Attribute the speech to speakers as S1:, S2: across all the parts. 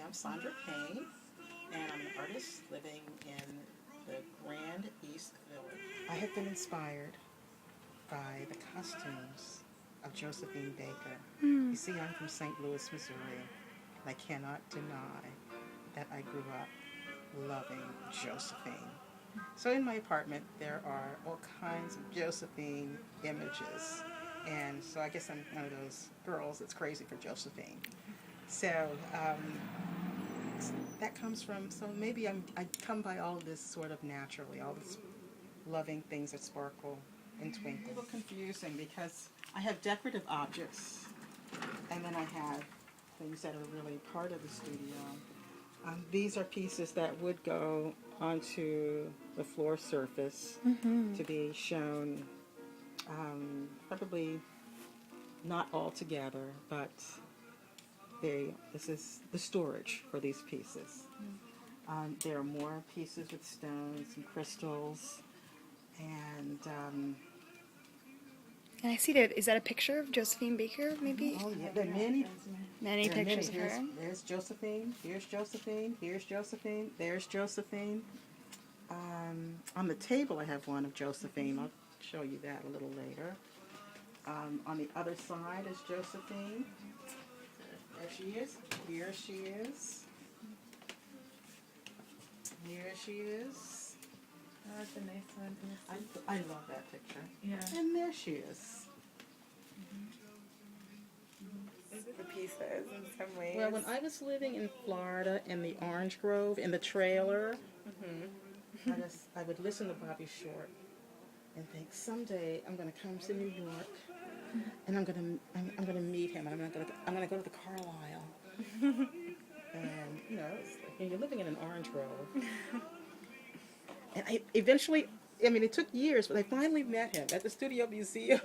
S1: I'm Sandra Payne, and I'm an artist living in the Grand East Village. I have been inspired by the costumes of Josephine Baker. You see, I'm from St. Louis, Missouri, and I cannot deny that I grew up loving Josephine. So in my apartment, there are all kinds of Josephine images. And so I guess I'm one of those girls that's crazy for Josephine. So that comes from, so maybe I come by all this sort of naturally, all this loving things that sparkle and twinkle. It's a little confusing because I have decorative objects, and then I have things that are really part of the studio. These are pieces that would go onto the floor surface to be shown, probably not all together, but this is the storage for these pieces. There are more pieces with stones and crystals, and
S2: I see that. Is that a picture of Josephine Baker, maybe?
S1: oh yeah, there are many
S2: Pictures of her.
S1: There's Josephine. Here's Josephine. Here's Josephine. There's Josephine. On the table, I have one of Josephine. I'll show you that a little later. On the other side is Josephine. There she is. Here she is. Here she is.
S3: Oh, that's a nice one.
S1: I love that picture.
S3: Yeah.
S1: And there she is.
S3: The pieces in some ways.
S1: Well, when I was living in Florida in the orange grove in the trailer, I would listen to Bobby Short and think someday I'm going to come to New York and I'm going to meet him and I'm going to go to the Carlisle. And you know, it's like, you're living in an orange grove. And it took years, but I finally met him at the Studio Museum.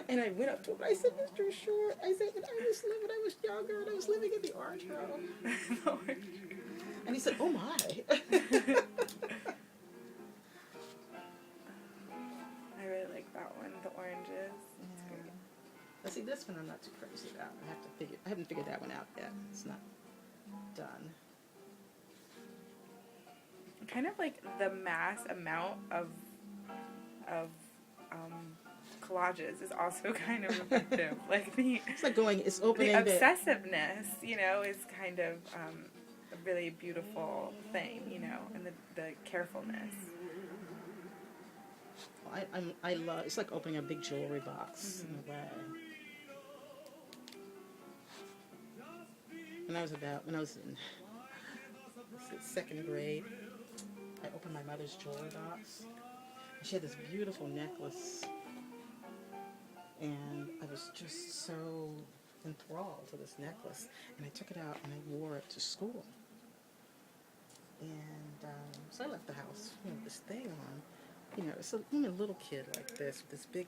S1: And I went up to him and I said, Mr. Short, I said, when I was younger and I was living in the orange grove. And he said, oh my.
S3: I really like that one, the oranges.
S1: Yeah. But see, this one I'm not too crazy about. I haven't figured that one out yet. It's not done.
S3: Kind of like the mass amount of collages is also kind of effective. Like
S1: It's like it's
S3: the
S1: opening
S3: obsessiveness, is kind of a really beautiful thing, and the carefulness.
S1: I love. It's like opening a big jewelry box in a way. When I was in second grade, I opened my mother's jewelry box. And she had this beautiful necklace, and I was just so enthralled with this necklace. And I took it out and I wore it to school. And so I left the house, with this thing on. It's a little kid like this with this big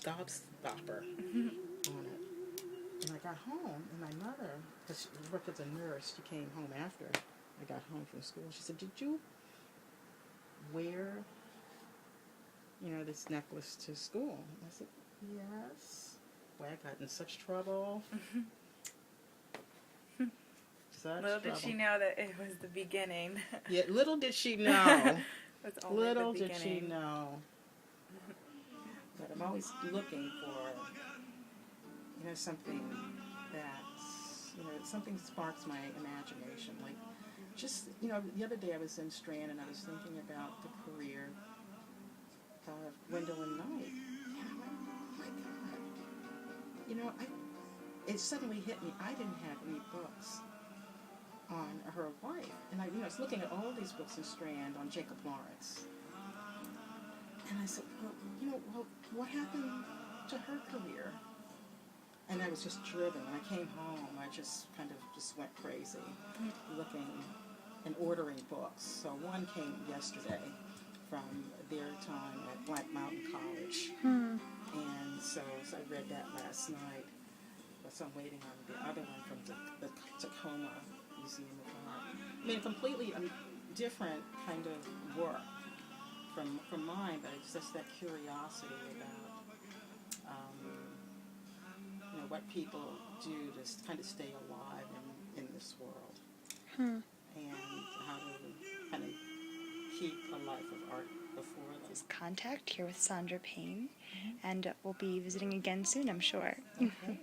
S1: gobstopper on it. And I got home, and my mother, because she worked as a nurse, she came home after I got home from school. She said, did you wear, this necklace to school? And I said, yes. Boy, I got in such trouble.
S3: Little did she know that it was the beginning.
S1: Yeah, little did she know.
S3: That's only
S1: Little
S3: the
S1: did
S3: beginning.
S1: she know. But I'm always looking for, something that, something sparks my imagination. Like, just, the other day I was in Strand and I was thinking about the career of Gwendolyn Knight. And I went, oh my God. It suddenly hit me. I didn't have any books on her life. And I was looking at all these books in Strand on Jacob Lawrence. And I said, well, what happened to her career? And I was just driven. When I came home, I just kind of just went crazy looking and ordering books. So one came yesterday from their time at Black Mountain College. And so I read that last night. So I'm waiting on the other one from the Tacoma Museum of Art. Completely different kind of work from mine, but it's just that curiosity about what people do to kind of stay alive in this world. and how to kind of keep a life of art before them.
S2: This is Contact here with Sandra Payne, and we'll be visiting again soon, I'm sure.
S1: Okay.